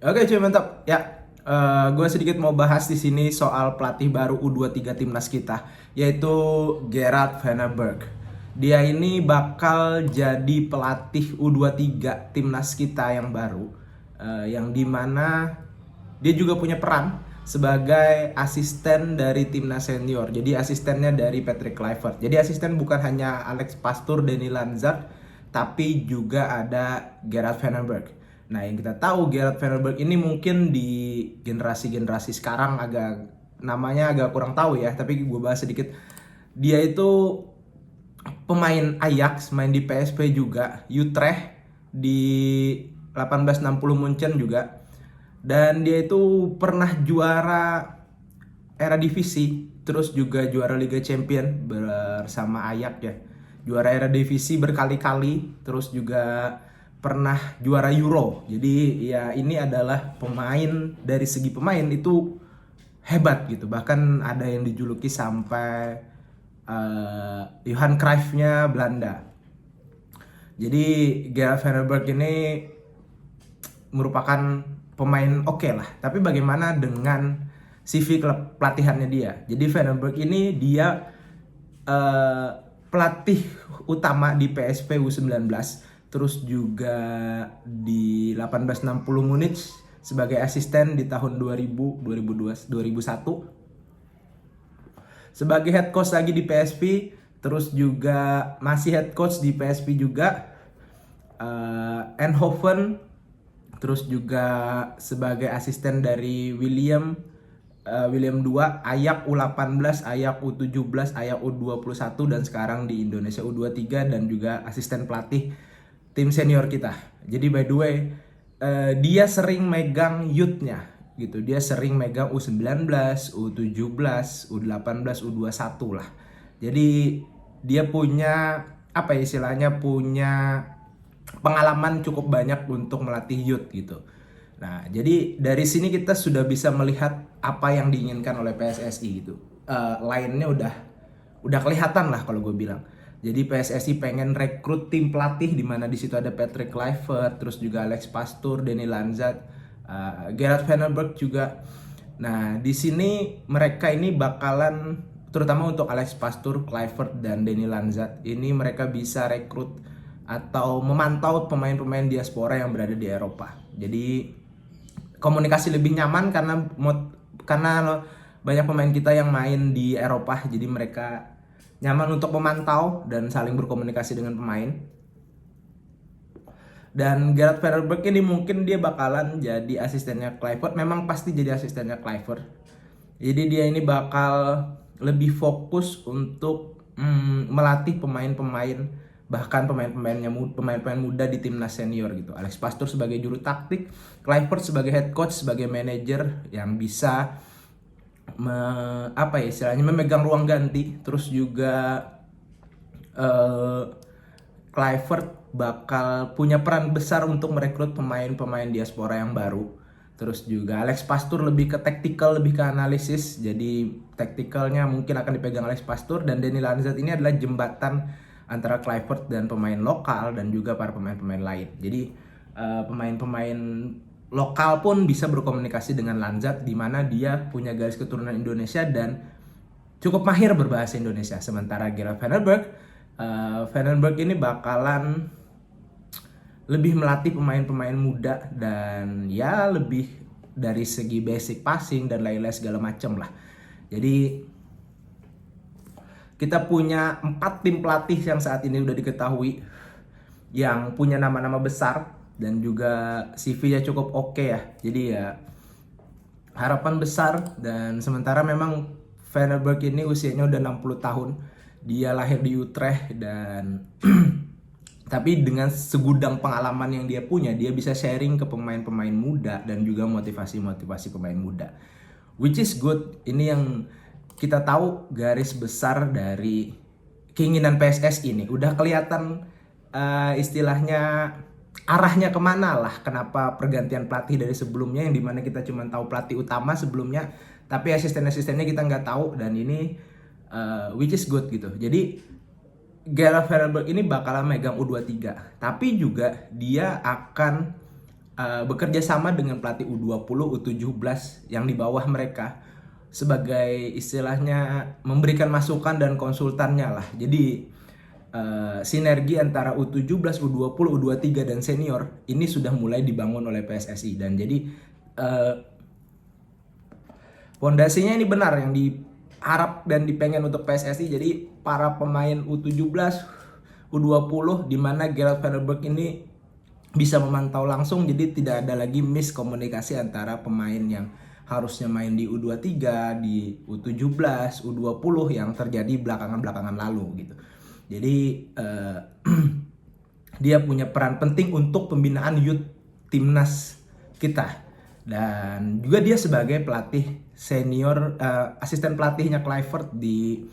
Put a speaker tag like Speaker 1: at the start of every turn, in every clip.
Speaker 1: Oke cuy, mantap. Ya, gue sedikit mau bahas di sini soal pelatih baru U23 timnas kita, yaitu Gerard Van der Berg. Dia ini bakal jadi pelatih U23 timnas kita yang baru, yang dimana dia juga punya peran sebagai asisten dari timnas senior. Jadi asistennya dari Patrick Kluivert. Jadi asisten bukan hanya Alex Pastoor, Danny Lanzard, tapi juga ada Gerard Van der Berg. Nah, yang kita tahu Gerard Van der Berg ini mungkin di generasi-generasi sekarang namanya agak kurang tahu ya, tapi gue bahas sedikit. Dia itu pemain Ajax, main di PSV juga, Utrecht di 1860 Munchen juga. Dan dia itu pernah juara era divisi, terus juga juara Liga Champion bersama Ajax ya. Juara era divisi berkali-kali, terus juga pernah juara Euro. Jadi ya ini adalah pemain, dari segi pemain itu hebat gitu. Bahkan ada yang dijuluki sampai Johan Cruyff-nya Belanda. Jadi Gerard Van der Berg ini merupakan pemain oke lah. Tapi bagaimana dengan CV klub pelatihannya dia? Jadi Van der Berg ini dia pelatih utama di PSV U19, terus juga di 1860 Munich sebagai asisten di tahun 2000, 2002, 2001. Sebagai head coach lagi di PSV, terus juga masih head coach di PSV juga. Eindhoven, terus juga sebagai asisten dari William 2, Ajax U18, Ajax U17, Ajax U21, dan sekarang di Indonesia U23, dan juga asisten pelatih tim senior kita. Jadi by the way, dia sering megang youth-nya gitu. Dia sering megang U19, U17, U18, U21 lah. Jadi dia punya apa ya istilahnya, punya pengalaman cukup banyak untuk melatih youth gitu. Nah, jadi dari sini kita sudah bisa melihat apa yang diinginkan oleh PSSI gitu. Lainnya udah kelihatan lah kalau gue bilang. Jadi PSSI pengen rekrut tim pelatih di mana di situ ada Patrick Kluivert, terus juga Alex Pastoor, Danny Lanzard, Gerard Van der Berg juga. Nah, di sini mereka ini bakalan, terutama untuk Alex Pastoor, Kluivert, dan Danny Lanzard, ini mereka bisa rekrut atau memantau pemain-pemain diaspora yang berada di Eropa. Jadi komunikasi lebih nyaman karena banyak pemain kita yang main di Eropa, jadi mereka nyaman untuk memantau dan saling berkomunikasi dengan pemain. Dan Gerard Van der Berg ini mungkin dia bakalan jadi asistennya Kluivert, memang pasti jadi asistennya Kluivert. Jadi dia ini bakal lebih fokus untuk melatih pemain-pemain, bahkan pemain-pemain muda di timnas senior gitu. Alex Pastoor sebagai juru taktik, Kluivert sebagai head coach, sebagai manajer yang bisa istilahnya memegang ruang ganti. Terus juga Kluivert bakal punya peran besar untuk merekrut pemain-pemain diaspora yang baru. Terus juga Alex Pastoor lebih ke taktikal, lebih ke analisis. Jadi taktikalnya mungkin akan dipegang Alex Pastoor, dan Danny Lanzard ini adalah jembatan antara Kluivert dan pemain lokal dan juga para pemain-pemain lain. Jadi pemain-pemain lokal pun bisa berkomunikasi dengan Lanzard, di mana dia punya garis keturunan Indonesia dan cukup mahir berbahasa Indonesia. Sementara Gerard Van der Berg ini bakalan lebih melatih pemain-pemain muda dan ya lebih dari segi basic passing dan lain-lain segala macam lah. Jadi kita punya 4 tim pelatih yang saat ini udah diketahui, yang punya nama-nama besar dan juga CV-nya cukup oke ya. Jadi ya harapan besar. Dan sementara memang Van der Berg ini usianya udah 60 tahun. Dia lahir di Utrecht dan tapi dengan segudang pengalaman yang dia punya, dia bisa sharing ke pemain-pemain muda dan juga motivasi-motivasi pemain muda. Which is good. Ini yang kita tahu garis besar dari keinginan PSSI ini. Udah kelihatan istilahnya arahnya kemana lah. Kenapa pergantian pelatih dari sebelumnya yang dimana kita cuma tahu pelatih utama sebelumnya, tapi asisten-asistennya kita nggak tahu. Dan ini which is good gitu. Jadi Gerard Van der Berg ini bakalan megang U23, tapi juga dia akan bekerja sama dengan pelatih U20, U17 yang di bawah mereka sebagai istilahnya memberikan masukan dan konsultannya lah. Jadi sinergi antara U17, U20, U23 dan senior ini sudah mulai dibangun oleh PSSI, dan jadi fondasinya ini benar yang diharap dan dipengen untuk PSSI. Jadi para pemain U17, U20 di mana Gerard Van der Berg ini bisa memantau langsung, jadi tidak ada lagi miskomunikasi antara pemain yang harusnya main di U23, di U17, U20 yang terjadi belakangan-belakangan lalu gitu. Jadi dia punya peran penting untuk pembinaan youth timnas kita, dan juga dia sebagai pelatih senior, asisten pelatihnya Kluivert di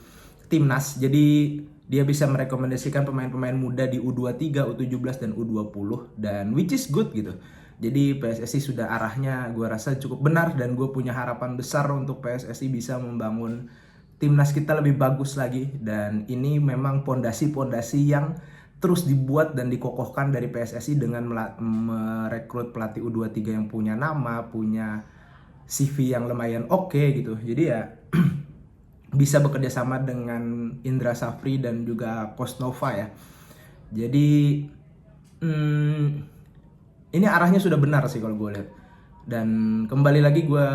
Speaker 1: timnas. Jadi dia bisa merekomendasikan pemain-pemain muda di U23, U17 dan U20, dan which is good gitu. Jadi PSSI sudah arahnya gue rasa cukup benar, dan gue punya harapan besar untuk PSSI bisa membangun timnas kita lebih bagus lagi. Dan ini memang pondasi-pondasi yang terus dibuat dan dikokohkan dari PSSI dengan merekrut pelatih U23 yang punya nama, punya CV yang lumayan oke gitu. Jadi ya bisa bekerja sama dengan Indra Safri dan juga Kosnova ya. Jadi ini arahnya sudah benar sih kalau gue lihat. Dan kembali lagi, gue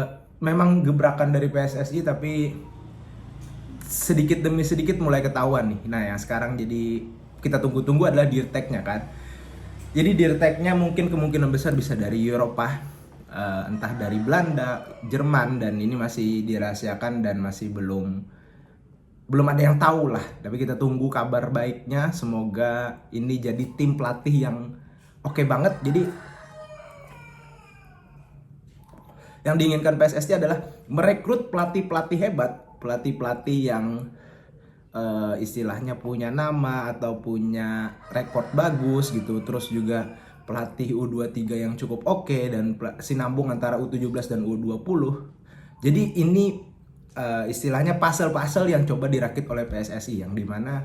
Speaker 1: memang gebrakan dari PSSI, tapi sedikit demi sedikit mulai ketahuan nih. Nah yang sekarang jadi kita tunggu-tunggu adalah dirteknya kan. Jadi dirteknya mungkin kemungkinan besar bisa dari Eropa, entah dari Belanda, Jerman, dan ini masih dirahasiakan dan masih belum ada yang tahu lah. Tapi kita tunggu kabar baiknya. Semoga ini jadi tim pelatih yang oke banget. Jadi yang diinginkan PSSI adalah merekrut pelatih-pelatih hebat, pelatih-pelatih yang istilahnya punya nama atau punya rekor bagus gitu. Terus juga pelatih U23 yang cukup oke, dan sinambung antara U17 dan U20. Jadi ini istilahnya puzzle-puzzle yang coba dirakit oleh PSSI, yang dimana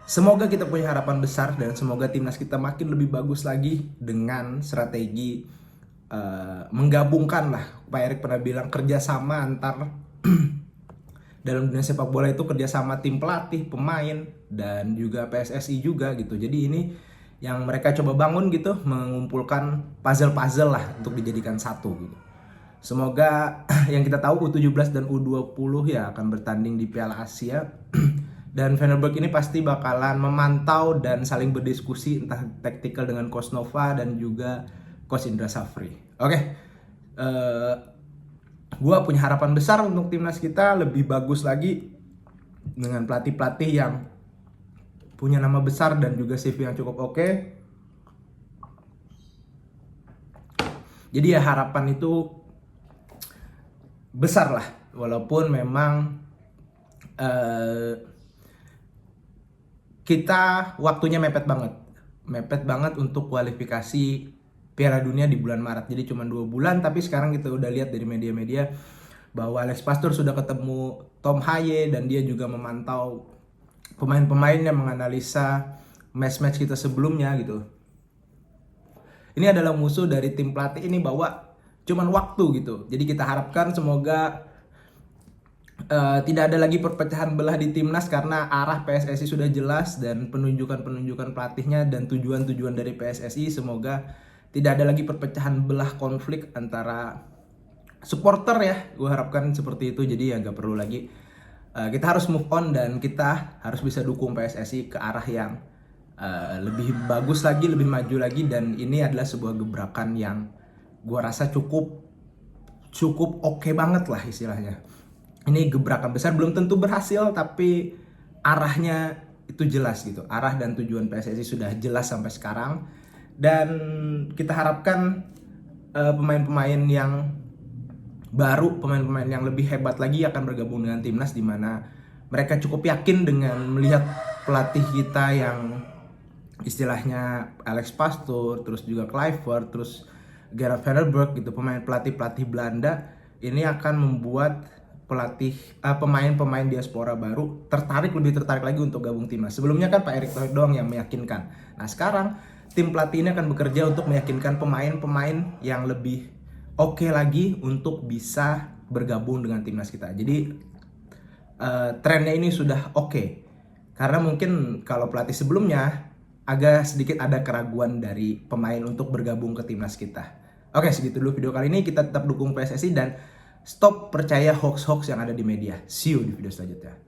Speaker 1: semoga kita punya harapan besar dan semoga timnas kita makin lebih bagus lagi dengan strategi menggabungkan lah. Pak Erik pernah bilang kerjasama antar dalam dunia sepak bola itu kerjasama tim pelatih, pemain, dan juga PSSI juga gitu. Jadi ini yang mereka coba bangun gitu, mengumpulkan puzzle-puzzle lah untuk dijadikan satu gitu. Semoga yang kita tahu U17 dan U20 ya akan bertanding di Piala Asia. Dan Van der Berg ini pasti bakalan memantau dan saling berdiskusi entah taktikal dengan Coach Nova dan juga Coach Indra Safri. Oke. Gue punya harapan besar untuk timnas kita lebih bagus lagi dengan pelatih-pelatih yang punya nama besar dan juga CV yang cukup oke. Jadi ya harapan itu besar lah, walaupun memang kita waktunya mepet banget untuk kualifikasi Piala Dunia di bulan Maret. Jadi cuma 2 bulan, tapi sekarang kita udah lihat dari media-media bahwa Alex Pastur sudah ketemu Tom Haye dan dia juga memantau pemain-pemainnya, menganalisa match-match kita sebelumnya gitu. Ini adalah musuh dari tim pelatih ini bahwa cuman waktu gitu. Jadi kita harapkan semoga tidak ada lagi perpecahan belah di timnas, karena arah PSSI sudah jelas dan penunjukan-penunjukan pelatihnya dan tujuan-tujuan dari PSSI. Semoga tidak ada lagi perpecahan belah, konflik antara supporter ya. Gue harapkan seperti itu. Jadi ya gak perlu lagi. Kita harus move on dan kita harus bisa dukung PSSI ke arah yang lebih bagus lagi, lebih maju lagi. Dan ini adalah sebuah gebrakan yang gue rasa cukup oke banget lah istilahnya. Ini gebrakan besar, belum tentu berhasil, tapi arahnya itu jelas gitu. Arah dan tujuan PSSI sudah jelas sampai sekarang. Dan kita harapkan pemain-pemain yang baru, pemain-pemain yang lebih hebat lagi akan bergabung dengan timnas, di mana mereka cukup yakin dengan melihat pelatih kita yang istilahnya Alex Pastoor, terus juga Kluivert, terus Gerard Van der Berg gitu, pelatih Belanda ini akan membuat pemain-pemain diaspora baru lebih tertarik lagi untuk gabung timnas. Sebelumnya kan Pak Erick Thohir doang yang meyakinkan. Nah sekarang tim pelatih ini akan bekerja untuk meyakinkan pemain-pemain yang lebih oke lagi untuk bisa bergabung dengan timnas kita. Jadi trennya ini sudah oke. Karena mungkin kalau pelatih sebelumnya agak sedikit ada keraguan dari pemain untuk bergabung ke timnas kita. Oke, segitu dulu video kali ini. Kita tetap dukung PSSI dan stop percaya hoax-hoax yang ada di media. See you di video selanjutnya.